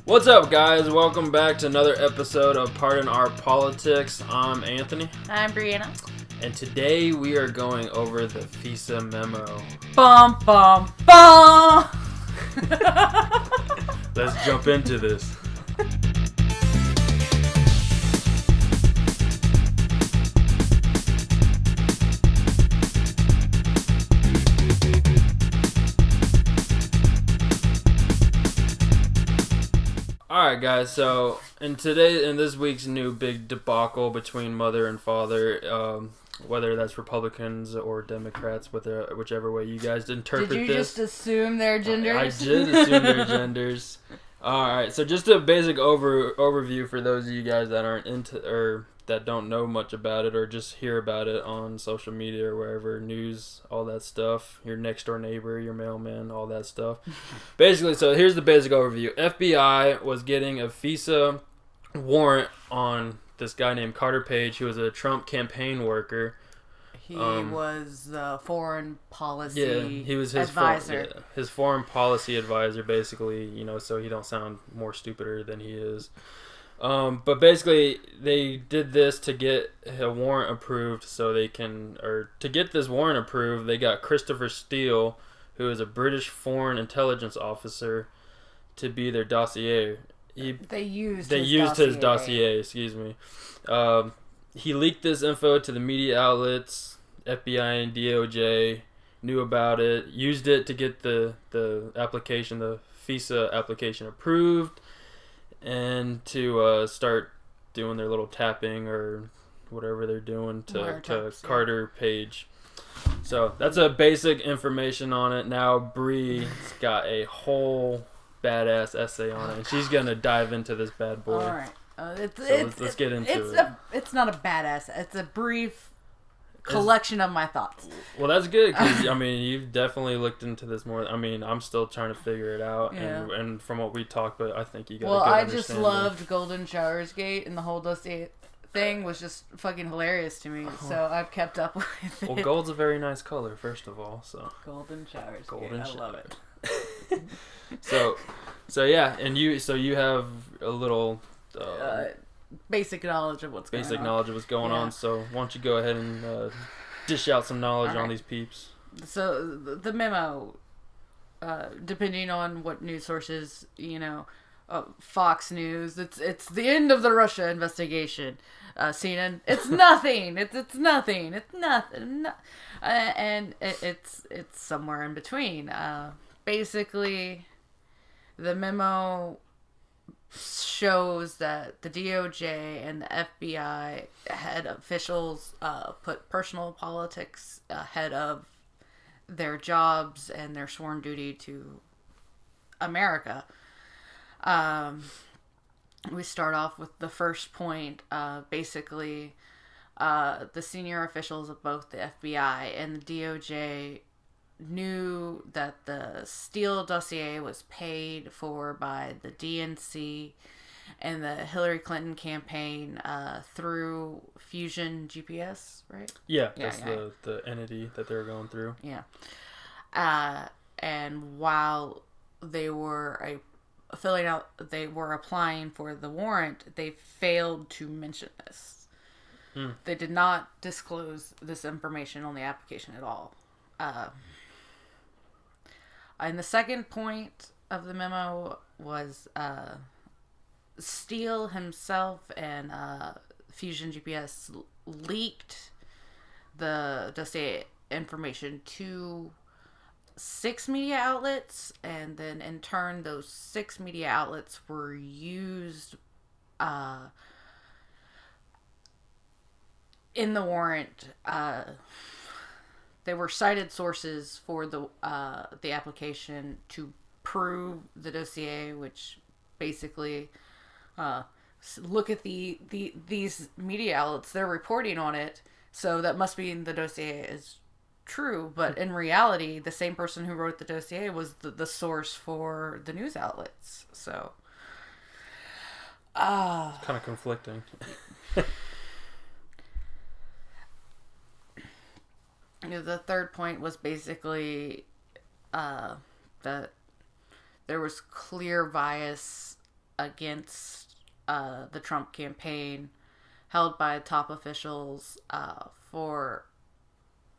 What's up, guys? Welcome back to another episode of Pardon Our Politics. I'm Anthony. I'm Brianna. And today we are going over the FISA Memo. Bum, bum, bum! Let's jump into this. Alright, guys, so in this week's new big debacle between mother and father, whether that's Republicans or Democrats, whichever way you guys interpret this. Did you just assume their genders? I did assume their genders. Alright, so just a basic overview for those of you guys that aren't into or that don't know much about it or just hear about it on social media or wherever, news, all that stuff, your next door neighbor, your mailman, all that stuff. Basically, so here's the basic overview. FBI was getting a FISA warrant on this guy named Carter Page, who was a Trump campaign worker. He was the foreign policy he was his advisor. His foreign policy advisor, basically, so he don't sound more stupider than he is. But basically, they did this to get a warrant approved to get this warrant approved, they got Christopher Steele, who is a British foreign intelligence officer, to be their dossier. They used his dossier, excuse me. He leaked this info to the media outlets, FBI and DOJ, knew about it, used it to get the FISA application approved, and to start doing their little tapping or whatever they're doing to Carter Page. So that's a basic information on it. Now Bree's got a whole badass essay on it, and she's gonna dive into this bad boy. All right, let's get into it. It's not a badass. It's a brief collection of my thoughts. Well, that's good because you've definitely looked into this more. I'm still trying to figure it out, and from what we talked, but I think you got. Well, I just loved Golden Showers Gate, and the whole dossier thing was just fucking hilarious to me. So I've kept up with it. Well, gold's a very nice color, first of all. So Golden Showers Gate, I love it. so yeah, and you have a little. Basic knowledge of what's going on. So why don't you go ahead and dish out some knowledge on these peeps. So the memo, depending on what news sources, Fox News, it's the end of the Russia investigation. CNN, it's nothing. It's nothing. It's nothing. And it's somewhere in between. Basically, the memo shows that the DOJ and the FBI head officials put personal politics ahead of their jobs and their sworn duty to America. We start off with the first point. Basically, the senior officials of both the FBI and the DOJ knew that the Steele dossier was paid for by the DNC and the Hillary Clinton campaign through Fusion GPS, right? Yeah, that's the entity that they were going through. Yeah. And while they were applying for the warrant, they failed to mention this. They did not disclose this information on the application at all. And the second point of the memo was Steele himself and Fusion GPS leaked the dossier information to 6 media outlets, and then in turn those 6 media outlets were used in the warrant. They were cited sources for the application to prove the dossier, which basically look at these media outlets. They're reporting on it, so that must mean the dossier is true. But in reality, the same person who wrote the dossier was the source for the news outlets. So, it's kind of conflicting. The third point was basically that there was clear bias against the Trump campaign held by top officials for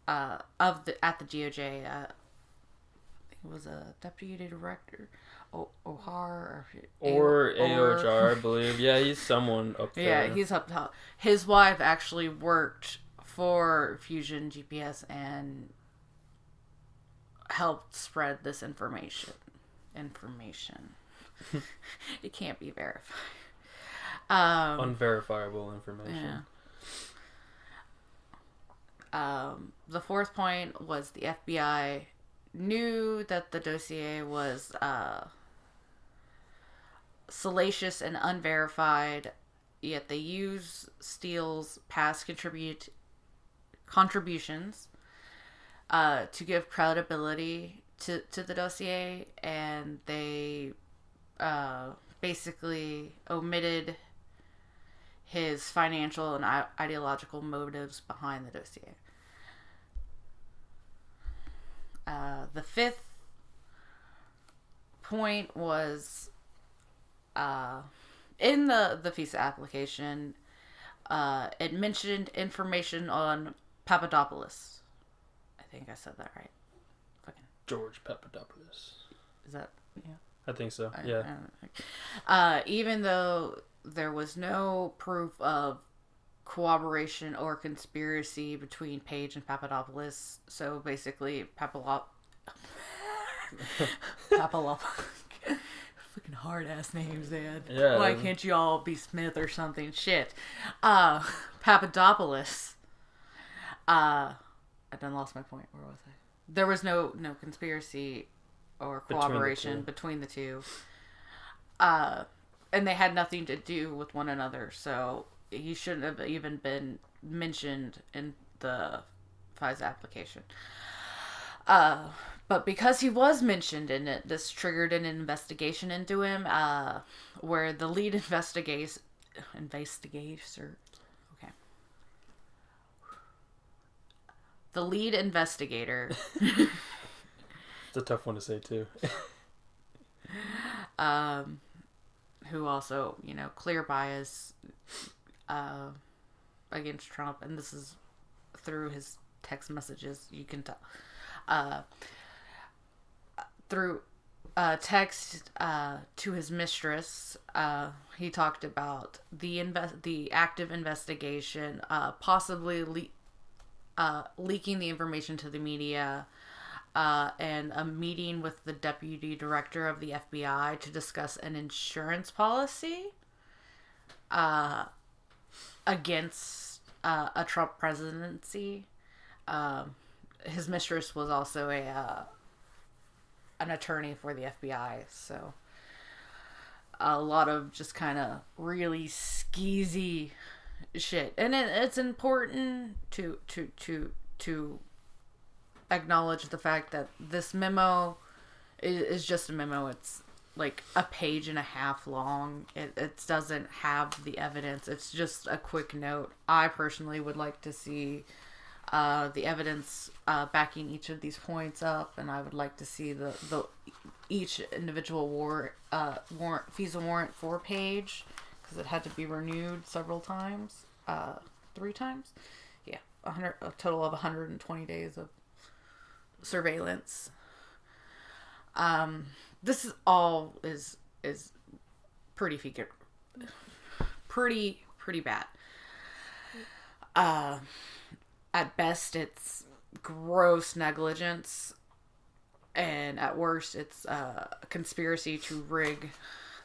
at the DOJ. It was a deputy director, O'Hara or AOHR, I believe. Yeah, he's someone up there. Yeah, he's up top. His wife actually worked for Fusion GPS and helped spread this information. It can't be verified. Unverifiable information. Yeah. The fourth point was the FBI knew that the dossier was salacious and unverified, yet they used Steele's past contributions to give credibility to the dossier, and they basically omitted his financial and ideological motives behind the dossier. The fifth point was in the FISA application, it mentioned information on Papadopoulos. I think I said that right. George Papadopoulos. Is that, yeah? I think so, yeah. Even though there was no proof of cooperation or conspiracy between Page and Papadopoulos, so basically Papadopoulos. Fucking hard ass names, Ed. Yeah. Why can't you all be Smith or something? Shit. Papadopoulos. I done lost my point. Where was I? There was no conspiracy or cooperation between the two. And they had nothing to do with one another, so he shouldn't have even been mentioned in the FISA application. But because he was mentioned in it, this triggered an investigation into him, where the lead investigator. The lead investigator. It's a tough one to say too. Who also, clear bias against Trump, and this is through his text messages. You can tell through text to his mistress. He talked about the active investigation, possibly leaking the information to the media, and a meeting with the deputy director of the FBI to discuss an insurance policy against a Trump presidency. His mistress was also an attorney for the FBI, so a lot of just kind of really skeezy shit. And it's important to acknowledge the fact that this memo is just a memo. It's like a page and a half long. It doesn't have the evidence. It's just a quick note. I personally would like to see the evidence backing each of these points up, and I would like to see the each individual FISA warrant 4-page, because it had to be renewed several times, 3 times. Yeah, a total of 120 days of surveillance. This is all is pretty bad. At best, it's gross negligence, and at worst, it's a conspiracy to rig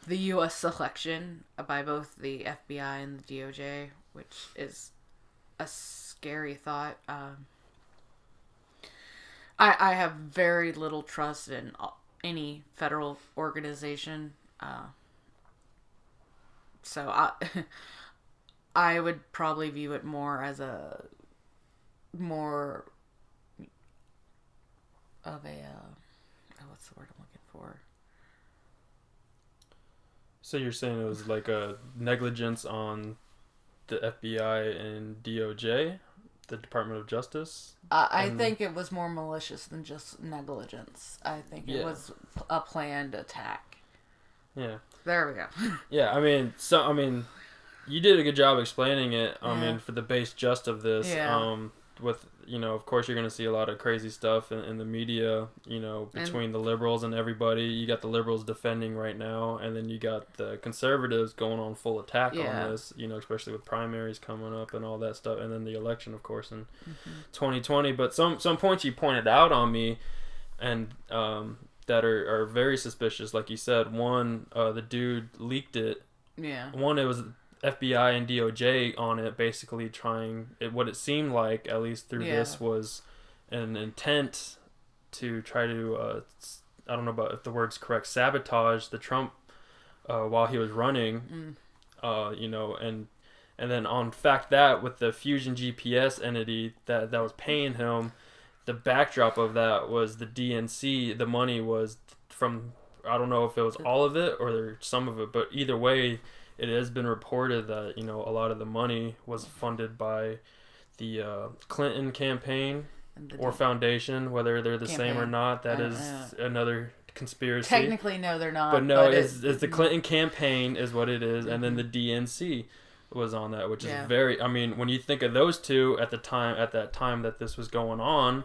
the U.S. election by both the FBI and the DOJ, which is a scary thought. I have very little trust in any federal organization, so I would probably view it more as more of a what's the word I'm looking for? So you're saying it was like a negligence on the FBI and DOJ, the Department of Justice? I think it was more malicious than just negligence. I think it was a planned attack. Yeah. There we go. Yeah, I mean, you did a good job explaining it. I mean, for the base just of this, with, of course you're going to see a lot of crazy stuff in the media, between the liberals and everybody. You got the liberals defending right now, and then you got the conservatives going on full attack on this, especially with primaries coming up and all that stuff, and then the election, of course, in 2020. But some points you pointed out on me, and that are very suspicious. Like you said, one, the dude leaked it. Yeah. One, it was FBI and DOJ on it, basically what it seemed like, at least through this, was an intent to try to, I don't know about if the word's correct, sabotage the Trump while he was running, and then on fact that with the Fusion GPS entity that was paying him, the backdrop of that was the DNC. The money was from, I don't know if it was all of it or some of it, but either way, it has been reported that, a lot of the money was funded by the Clinton campaign or foundation, whether they're the same or not. That is another conspiracy. Technically, no, they're not. But no, it's the Clinton campaign is what it is, and then the DNC was on that, which is very, I mean, when you think of those two at that time that this was going on,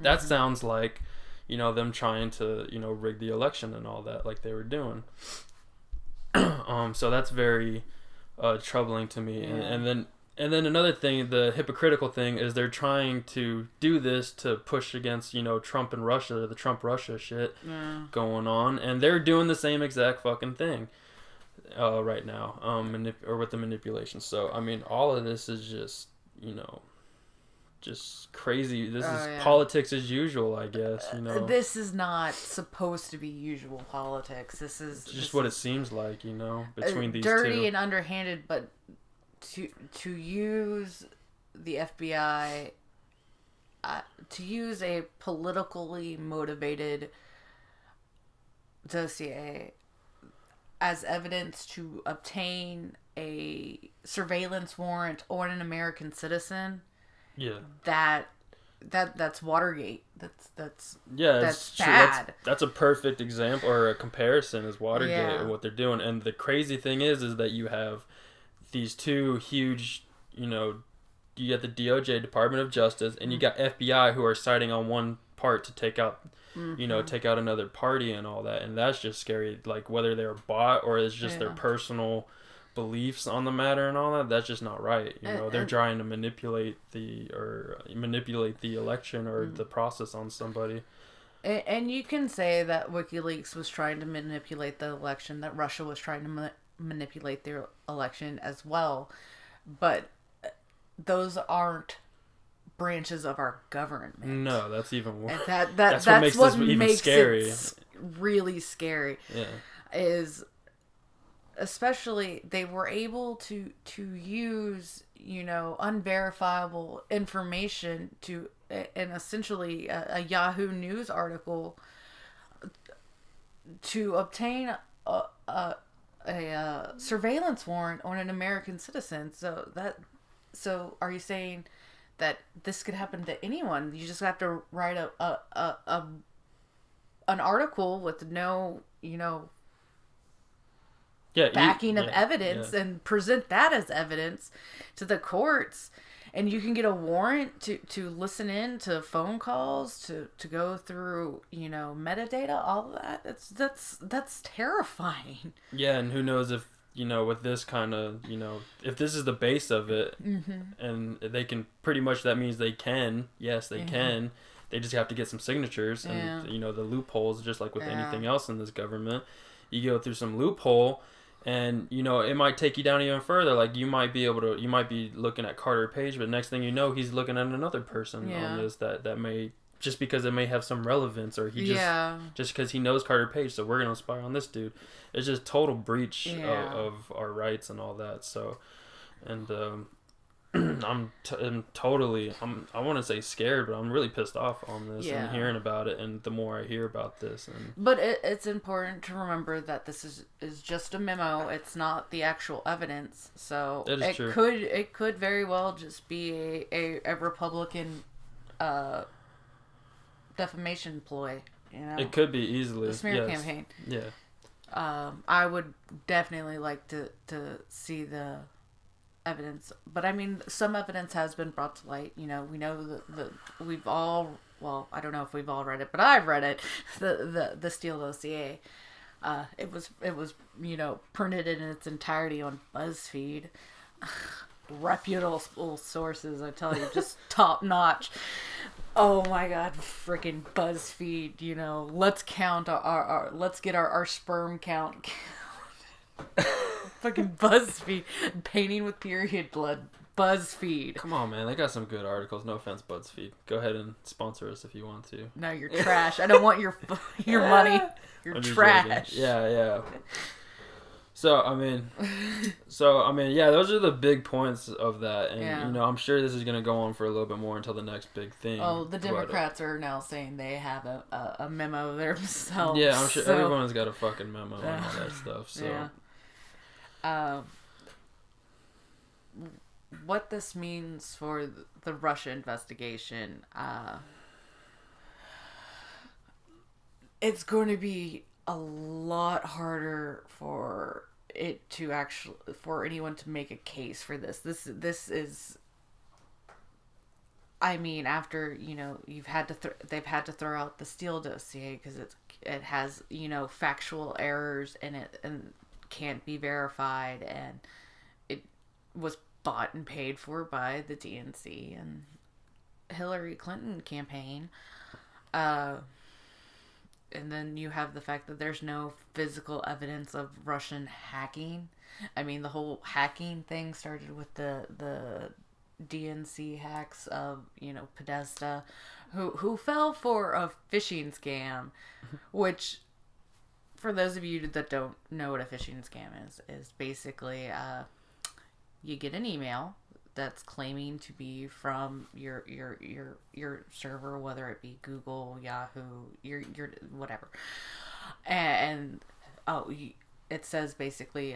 that sounds like, them trying to, rig the election and all that, like they were doing. So that's very troubling to me. And then another thing, the hypocritical thing, is they're trying to do this to push against, Trump and Russia, the Trump-Russia shit going on, and they're doing the same exact fucking thing right now, or with the manipulation. So, I mean, all of this is just, just crazy. This is politics as usual, I guess. This is not supposed to be usual politics. This is just what it seems like, between these dirty two. and underhanded. But to use the FBI, to use a politically motivated dossier as evidence to obtain a surveillance warrant on an American citizen. Yeah. That's Watergate. That's bad. That's a perfect example or a comparison is Watergate and what they're doing. And the crazy thing is that you have these two huge, you got the DOJ, Department of Justice, and you got FBI who are siding on one part to take out, take out another party and all that. And that's just scary. Like whether they're bought or it's just their personal beliefs on the matter and all that, that's just not right. They're trying to manipulate the election or the process on somebody. And you can say that WikiLeaks was trying to manipulate the election, that Russia was trying to manipulate their election as well, but those aren't branches of our government. No, that's even worse. That's what makes this even scary. It really scary. Yeah, is especially they were able to use unverifiable information to, and essentially a Yahoo News article to obtain a surveillance warrant on an American citizen. So are you saying that this could happen to anyone? You just have to write an article with no backing of evidence and present that as evidence to the courts, and you can get a warrant to listen in to phone calls, to go through metadata, all of that. That's terrifying. Yeah, and who knows if with this kind of if this is the base of it, and they can pretty much, that means they can can. They just have to get some signatures and the loopholes, just like with anything else in this government. You go through some loophole, and it might take you down even further. Like you might be looking at Carter Page, but next thing you know, he's looking at another person on this that may, just because it may have some relevance, or he just because he knows Carter Page, so we're gonna spy on this dude. It's just total breach of our rights and all that. So, and I want to say scared, but I'm really pissed off on this and hearing about it. And the more I hear about this, but it's important to remember that this is just a memo. It's not the actual evidence. So it could very well just be a Republican defamation ploy. It could be easily the smear campaign. Yeah. I would definitely like to see the evidence, but I mean, some evidence has been brought to light. You know, we know that we've all, well, I don't know if we've all read it, but I've read it. The Steele dossier. It was printed in its entirety on BuzzFeed. Reputable sources, I tell you, just top notch. Oh my god, freaking BuzzFeed, let's count let's get our sperm count. Fucking BuzzFeed. Painting with period blood. BuzzFeed. Come on, man. They got some good articles. No offense, BuzzFeed. Go ahead and sponsor us if you want to. No, you're trash. I don't want your money. You're trash. Joking. Yeah. So I mean, yeah, those are the big points of that, and I'm sure this is gonna go on for a little bit more until the next big thing. Oh, the Democrats are now saying they have a memo themselves. Yeah, I'm sure everyone's got a fucking memo and all that stuff. So, what this means for the Russia investigation, it's going to be a lot harder for anyone to make a case for this. This is, I mean, after they've had to throw out the Steele dossier because it has factual errors in it and can't be verified, and it was bought and paid for by the DNC and Hillary Clinton campaign. And then you have the fact that there's no physical evidence of Russian hacking. I mean, the whole hacking thing started with the DNC hacks of, Podesta, who fell for a phishing scam, which, for those of you that don't know what a phishing scam is basically, you get an email that's claiming to be from your server, whether it be Google, Yahoo, your whatever, and it says basically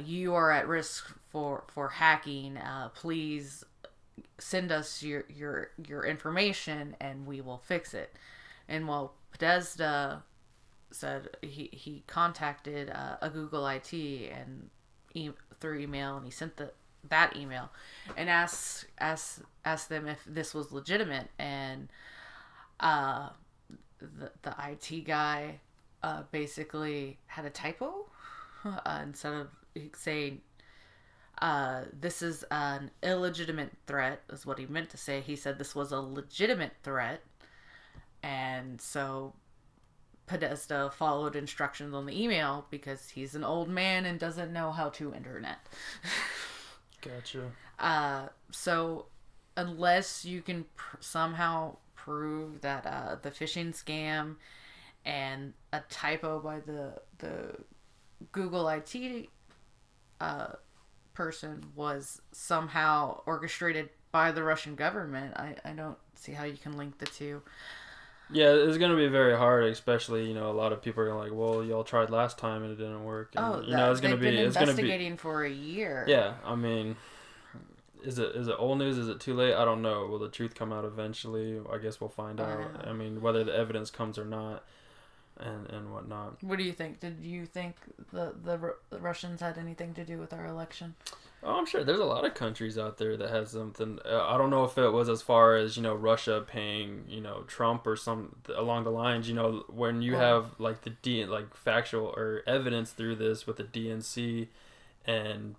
you are at risk for hacking. Please send us your information and we will fix it. And while Podesta said he contacted a Google IT and through email, and he sent that email and asked them if this was legitimate, and the IT guy basically had a typo. Instead of saying this is an illegitimate threat, is what he meant to say. He said this was a legitimate threat, and so Podesta followed instructions on the email because he's an old man and doesn't know how to internet. Gotcha. So unless you can somehow prove that the phishing scam and a typo by the Google IT person was somehow orchestrated by the Russian government, I don't see how you can link the two. Yeah, it's going to be very hard, especially, a lot of people are like, well, y'all tried last time and it didn't work. And, it's going to be... They've been investigating for a year. Yeah, I mean, is it old news? Is it too late? I don't know. Will the truth come out eventually? I guess we'll find out. I mean, whether the evidence comes or not and whatnot. What do you think? Did you think the Russians had anything to do with our election? Oh, I'm sure there's a lot of countries out there that has something. I don't know if it was as far as, Russia paying, Trump or some along the lines, when you have like factual or evidence through this with the DNC and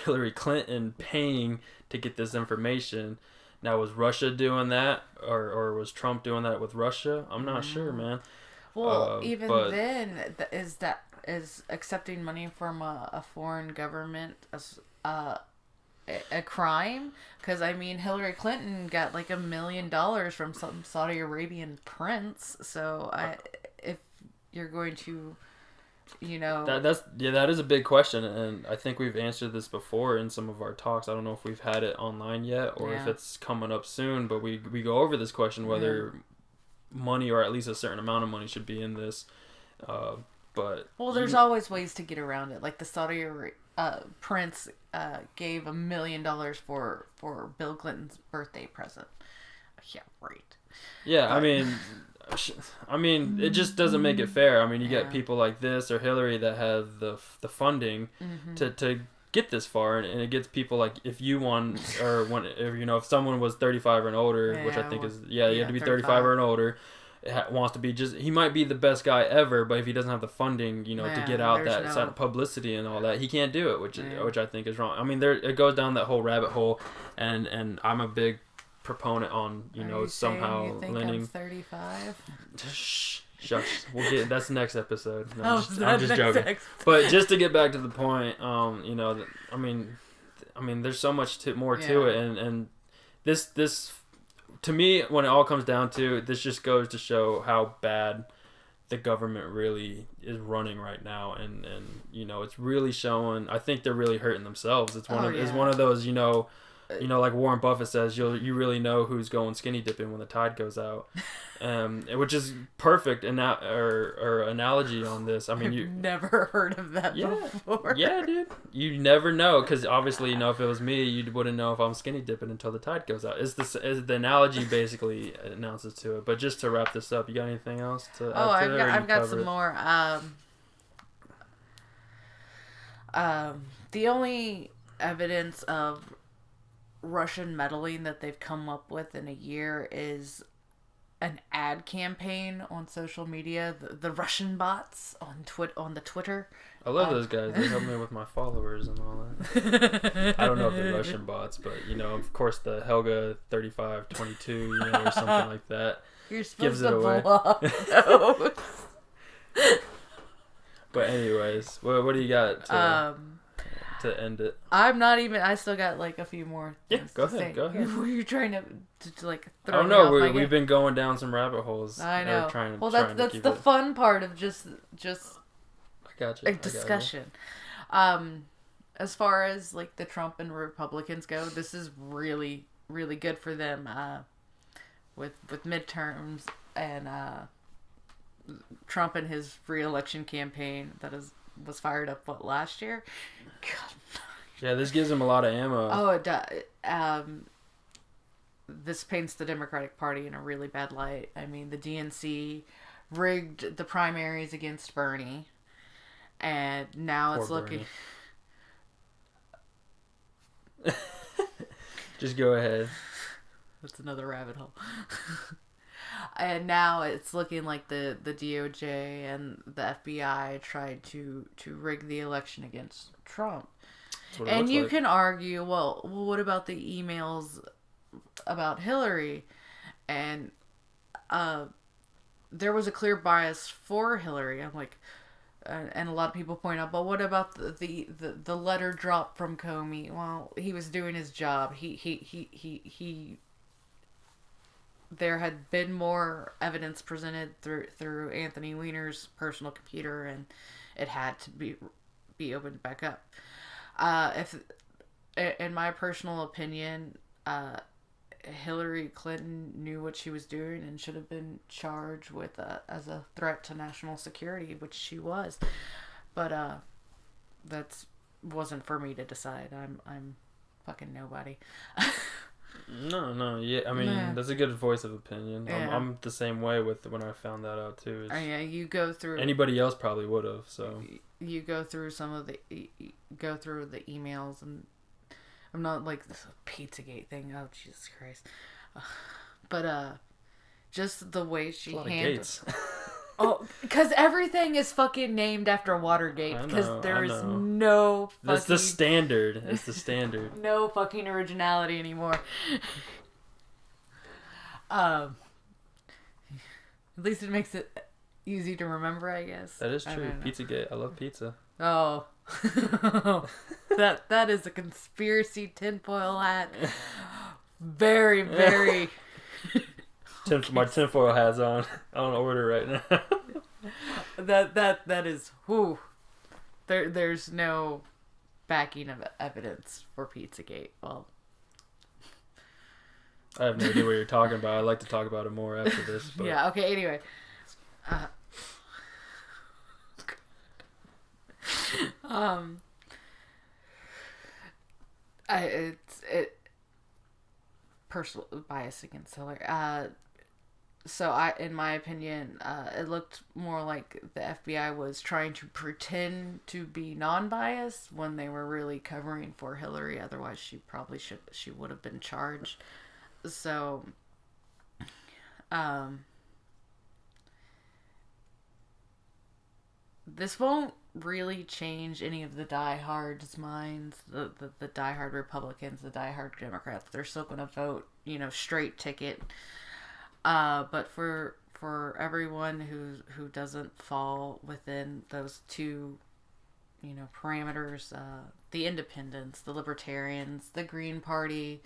Hillary Clinton paying to get this information. Now, was Russia doing that or was Trump doing that with Russia? I'm not sure, man. Well, then, is accepting money from a foreign government as a crime? Because I mean, Hillary Clinton got like $1 million from some Saudi Arabian prince. So if you're going to, that is a big question, and I think we've answered this before in some of our talks. I don't know if we've had it online yet or if it's coming up soon, but we go over this question whether money or at least a certain amount of money should be in this. But there's always ways to get around it. Like the Saudi prince gave $1 million for Bill Clinton's birthday present. Yeah, right. Yeah, I mean, I mean, it just doesn't make it fair. I mean, you Yeah. get people like this or Hillary that have the funding to get this far, and it gets people like if you won or when if, if someone was 35 and older, which I think is you have to be 35 or and older. Wants to be he might be the best guy ever, but if he doesn't have the funding, to get out that side of publicity and all that, he can't do it, which I think is wrong. I mean, it goes down that whole rabbit hole, and I'm a big proponent on somehow you think lending. I'm 35. Shucks, we'll get that's the next episode. No, I'm just joking. But just to get back to the point, I mean, there's so much more to it, and this. To me, when it all comes down to it, this just goes to show how bad the government really is running right now, and it's really showing. I think they're really hurting themselves. It's one of those like Warren Buffett says, you really know who's going skinny dipping when the tide goes out, which is perfect or analogy on this. I mean, I've never heard of that before. Yeah, dude, you never know because obviously, if it was me, you wouldn't know if I'm skinny dipping until the tide goes out. It's the analogy basically announces to it. But just to wrap this up, you got anything else to add to I've got some more. The only evidence of Russian meddling that they've come up with in a year is an ad campaign on social media, the Russian bots on the Twitter. I love those guys. They help me with my followers and all that. I don't know if they're Russian bots, but of course the Helga 3522, or something like that. You're supposed to block those. But anyways, what do you got to end it? I still got like a few more things go ahead. Were you trying to like throw I don't know. We've been going down some rabbit holes. I know. Well, that's the fun part of just I got you. a discussion. As far as like the Trump and Republicans go, this is really, really good for them with midterms and Trump and his re-election campaign was fired up last year. God. Yeah, this gives him a lot of ammo. Oh, it does. This paints the Democratic Party in a really bad light. I mean, the DNC rigged the primaries against Bernie, and now it's looking. Just go ahead. That's another rabbit hole. And now it's looking like the DOJ and the FBI tried to rig the election against Trump. And you can argue, well, what about the emails about Hillary? And there was a clear bias for Hillary. I'm like, and a lot of people point out, but what about the letter drop from Comey? Well, he was doing his job. He there had been more evidence presented through Anthony Weiner's personal computer, and it had to be opened back up. If, in my personal opinion, Hillary Clinton knew what she was doing and should have been charged with as a threat to national security, which she was. But that wasn't for me to decide. I'm fucking nobody. No, yeah. I mean, that's a good voice of opinion. Yeah. I'm the same way with when I found that out too. Yeah, you go through. Anybody else probably would have. So you go through the emails, and I'm not like this Pizzagate thing. Oh, Jesus Christ! But just the way she handles. Oh, because everything is fucking named after Watergate. Because there is no fucking... That's the standard. It's the standard. No fucking originality anymore. At least it makes it easy to remember, I guess. That is true. Pizzagate. I love pizza. Oh. that is a conspiracy tinfoil hat. Very, very... My tinfoil hat's on. I don't order right now. That is whew. There's no backing of evidence for Pizzagate. Well, I have no idea what you're talking about. I'd like to talk about it more after this. But... Yeah. Okay. Anyway. Personal bias against Hillary. in my opinion, it looked more like the FBI was trying to pretend to be non-biased when they were really covering for Hillary. Otherwise, she would have been charged. So, this won't really change any of the diehards' minds. The diehard Republicans, the diehard Democrats, they're still going to vote, straight ticket. But for everyone who doesn't fall within those two, parameters, the independents, the libertarians, the Green Party,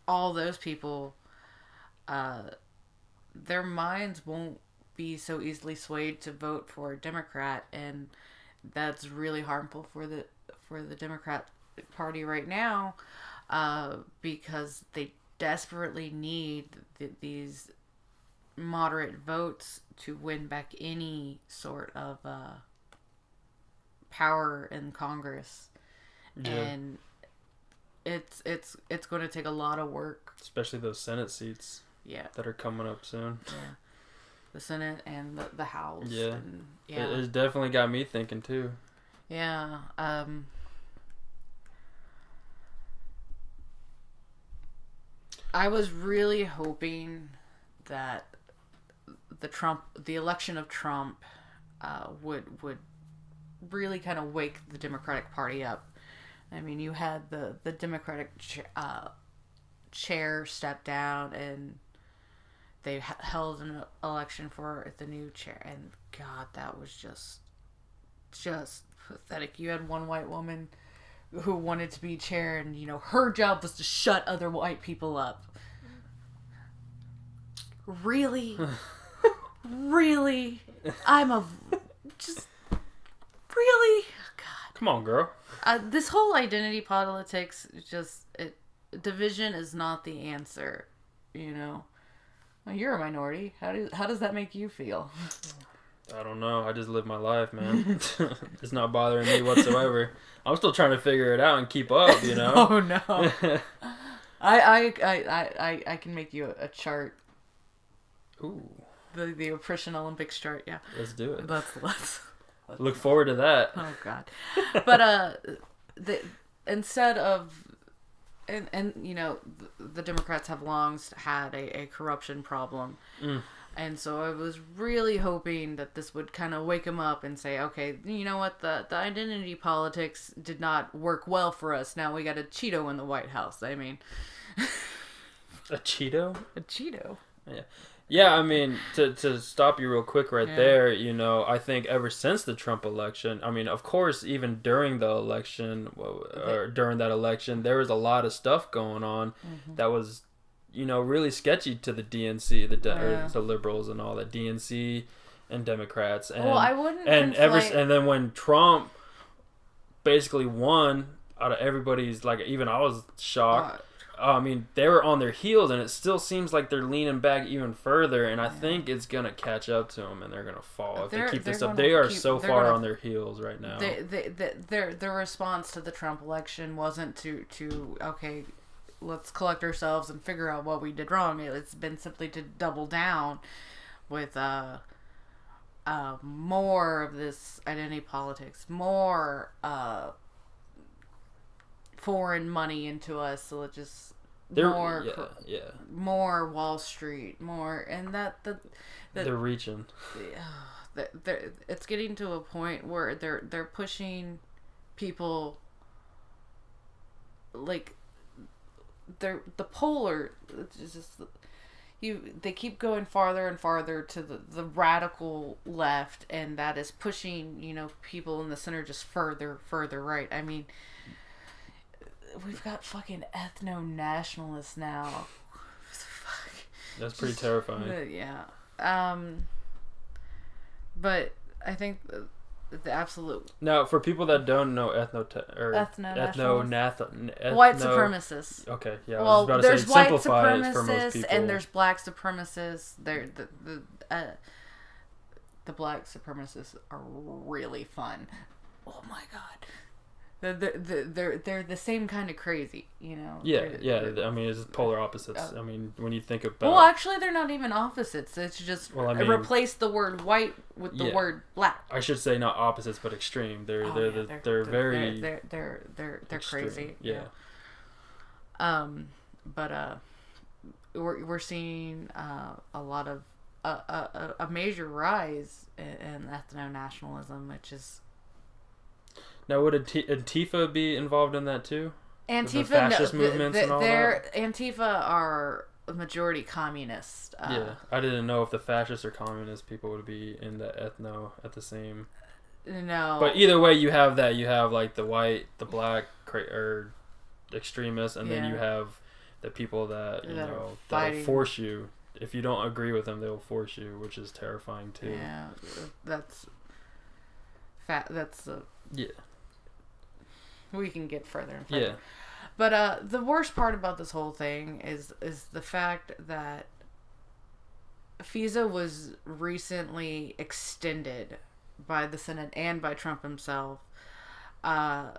all those people, their minds won't be so easily swayed to vote for a Democrat, and that's really harmful for the Democrat Party right now, because they desperately need these moderate votes to win back any sort of power in Congress. Yeah. And it's going to take a lot of work, especially those Senate seats. Yeah, that are coming up soon. Yeah, the Senate and the House. Yeah, and, yeah. It's definitely got me thinking too. Yeah. I was really hoping that the election of Trump, would really kind of wake the Democratic Party up. I mean, you had the Democratic chair step down, and they held an election for the new chair, and God, that was just pathetic. You had one white woman who wanted to be chair, and her job was to shut other white people up. Really? Really? Really? God. Come on, girl. This whole identity politics, division is not the answer. Well, you're a minority. How does that make you feel? I don't know. I just live my life, man. It's not bothering me whatsoever. I'm still trying to figure it out and keep up, Oh no. I can make you a chart. Ooh. The oppression Olympics chart, yeah. Let's do it. Let's look forward to that. Oh God. But instead of and the Democrats have long had a corruption problem. And so I was really hoping that this would kind of wake them up and say, okay, you know what, the identity politics did not work well for us. Now we got a Cheeto in the White House. I mean, a Cheeto? A Cheeto. Yeah. Yeah, I mean, to stop you real quick right there, I think ever since the Trump election, I mean, of course, even during the election, or during that election, there was a lot of stuff going on that was, really sketchy to the DNC, the liberals and all that, DNC and Democrats. And, well, I wouldn't and then when Trump basically won, out of everybody's, like, even I was shocked. I mean, they were on their heels, and it still seems like they're leaning back even further, and I think it's going to catch up to them, and they're going to fall if they keep this up. They are so far on their heels right now. Their response to the Trump election wasn't to okay, let's collect ourselves and figure out what we did wrong. It's been simply to double down with more of this identity politics, more foreign money into us, so it just more Wall Street, more, and they're reaching. It's getting to a point where they're pushing people, like the polar. It's just they keep going farther and farther to the radical left, and that is pushing people in the center just further right. I mean, we've got fucking ethno-nationalists now. That's pretty terrifying. Yeah. But I think the absolute... Now, for people that don't know white supremacists. Okay, yeah. Well, there's white supremacists and there's black supremacists. The black supremacists are really fun. Oh my God. They're the same kind of crazy, you know. Yeah. I mean, it's polar opposites. I mean, when you think about. Well, actually, they're not even opposites. It's just replace the word white with the word black. I should say not opposites, but extreme. They're crazy. Yeah. But we're seeing a lot of a major rise in ethno-nationalism, which is. Now, would Antifa be involved in that too? Antifa, the fascist movements and all that? Antifa are a majority communist. Yeah, I didn't know if the fascist or communist people would be in the ethno at the same. No. But either way, you have that. You have like the white, the black, or extremists, and then you have the people that that'll force you. If you don't agree with them, they'll force you, which is terrifying too. Yeah, that's yeah. We can get further and further. Yeah. But the worst part about this whole thing is the fact that FISA was recently extended by the Senate and by Trump himself. And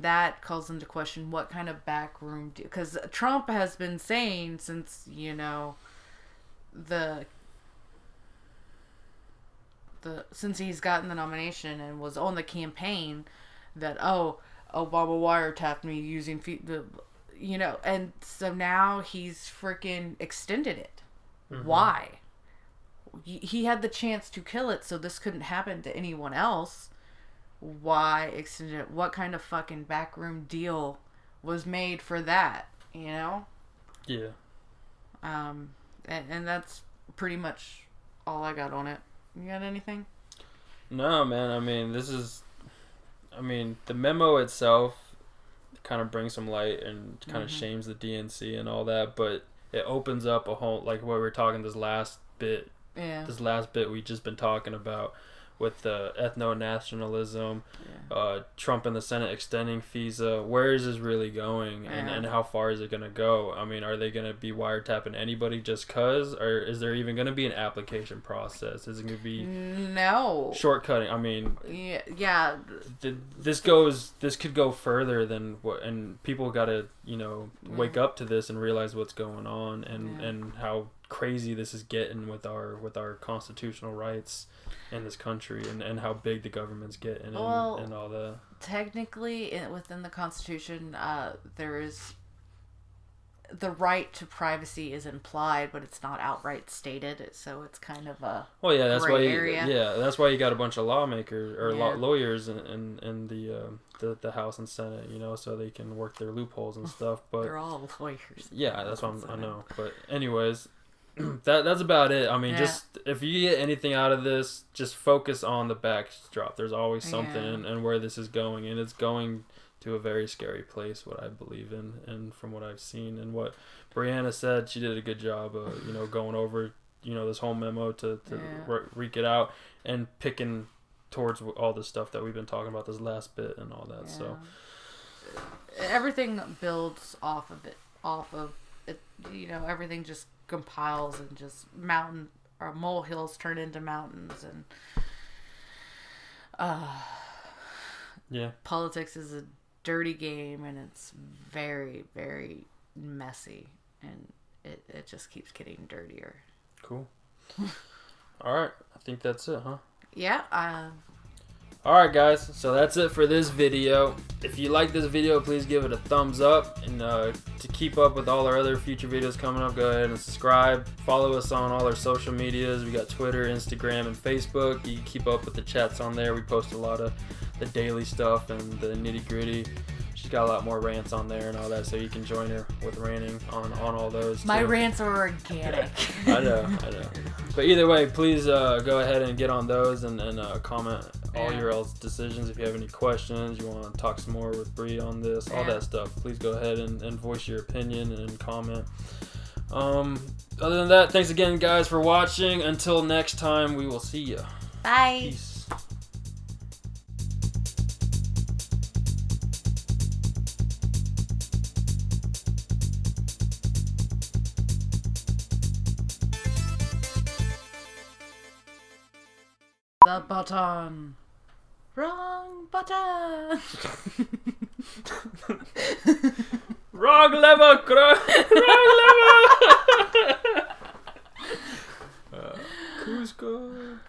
that calls into question what kind of backroom deal. Because Trump has been saying since, since he's gotten the nomination and was on the campaign that, Obama wiretapped me using and so now he's freaking extended it. Mm-hmm. Why? He had the chance to kill it so this couldn't happen to anyone else. Why extend it? What kind of fucking backroom deal was made for that? Yeah. And that's pretty much all I got on it. You got anything? No, man. I mean, the memo itself kind of brings some light and kind of shames the DNC and all that, but it opens up a whole, like what we were talking this last bit we just been talking about with the ethno-nationalism, Trump in the Senate extending FISA. Where is this really going, and how far is it going to go? I mean, are they going to be wiretapping anybody just cause, or is there even going to be an application process? Is it going to be shortcutting? I mean, yeah. This could go further than what, and people got to wake up to this and realize what's going on and how crazy this is getting with our constitutional rights in this country, and how big the government's getting and all that. Technically, within the Constitution, there is the right to privacy is implied, but it's not outright stated. So it's kind of a that's gray why area. That's why you got a bunch of lawmakers or lawyers in the House and Senate, so they can work their loopholes and stuff. But they're all lawyers. Yeah, that's what I know. But anyways. That's about it. I mean, just if you get anything out of this, just focus on the backdrop. There's always something and where this is going, and it's going to a very scary place, what I believe in, and from what I've seen and what Brianna said, she did a good job of going over this whole memo to wreak it out and picking towards all the stuff that we've been talking about this last bit and all that. So everything builds off of it. Everything just compiles and just molehills turn into mountains, and politics is a dirty game, and it's very, very messy, and it just keeps getting dirtier. Cool. All right, I think that's it, huh? Yeah. Alright guys, so that's it for this video. If you like this video, please give it a thumbs up, and to keep up with all our other future videos coming up, go ahead and subscribe. Follow us on all our social medias. We got Twitter, Instagram, and Facebook. You can keep up with the chats on there. We post a lot of the daily stuff and the nitty gritty. She's got a lot more rants on there and all that, so you can join her with ranting on all those. My rants are organic. I know. But either way, please go ahead and get on those and comment all your else decisions. If you have any questions, you want to talk some more with Bree on this, all that stuff, please go ahead and voice your opinion and comment. Other than that, thanks again, guys, for watching. Until next time, we will see you. Bye. Peace. The button. Wrong button. Wrong level, wrong level. Cusco.